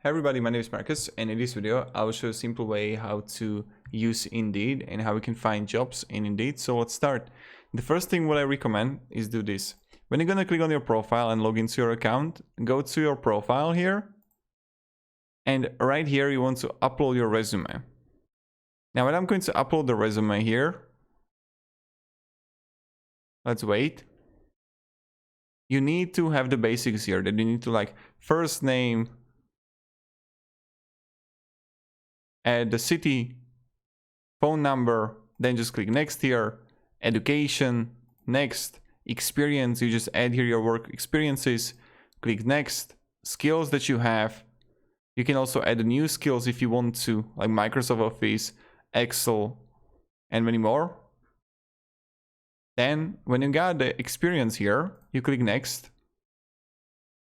Hey everybody, my name is Marcus, and in this video I will show a simple way how to use Indeed and how we can find jobs in Indeed. So let's start. The first thing what I recommend is do this. When you're gonna click on your profile and log into your account, go to your profile here, and right here you want to upload your resume. Now when I'm going to upload the resume here, let's wait. You need to have the basics here, that you need to like first name, add the city, phone number, then just click next here, education, next, experience, you just add here your work experiences, click next, skills that you have. You can also add new skills if you want to, like Microsoft Office, Excel, and many more. Then when you got the experience here, you click next.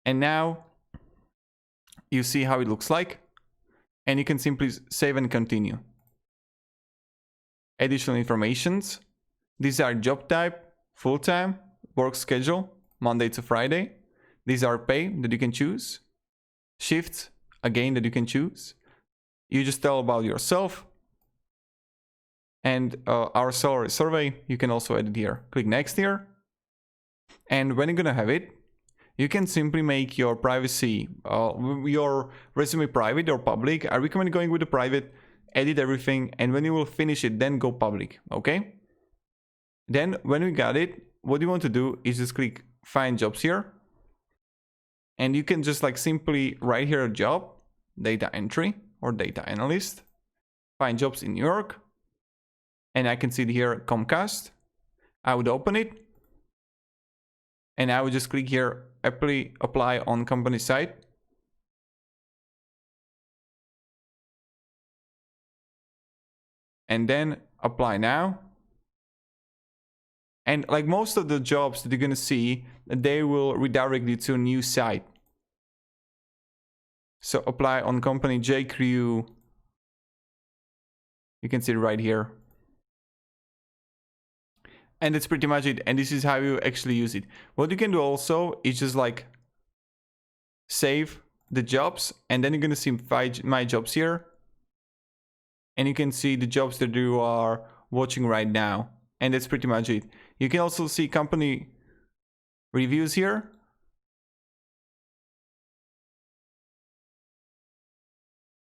And now you see how it looks like. And you can simply save and continue. Additional informations. These are job type, full-time, work schedule, Monday to Friday. These are pay that you can choose. Shifts, again, that you can choose. You just tell about yourself. And our salary survey, you can also add it here. Click next here. And when you're gonna have it, you can simply make your privacy, your resume private or public. I recommend going with the private, edit everything, and when you will finish it, then go public, okay? Then when we got it, what you want to do is just click find jobs here. And you can just like simply write here a job, data entry or data analyst, find jobs in New York. And I can see here Comcast. I would open it. And I would just click here, apply on company site. And then apply now. And like most of the jobs that you're gonna see, they will redirect you to a new site. So apply on company JCrew. You can see it right here. And that's pretty much it. And this is how you actually use it. What you can do also is just like save the jobs, and then you're gonna see my jobs here. And you can see the jobs that you are watching right now. And that's pretty much it. You can also see company reviews here.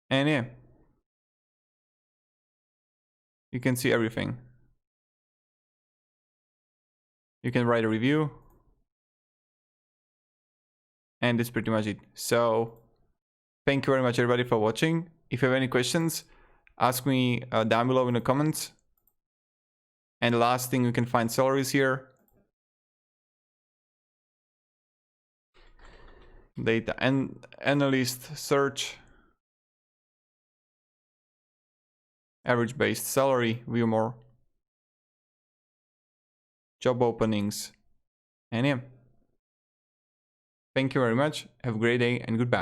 And yeah, you can see everything. You can write a review. And that's pretty much it. So thank you very much everybody for watching. If you have any questions, ask me down below in the comments. And the last thing, you can find salaries here. Data and analyst search. Average based salary, view more. Job openings. And yeah. Thank you very much. Have a great day and goodbye.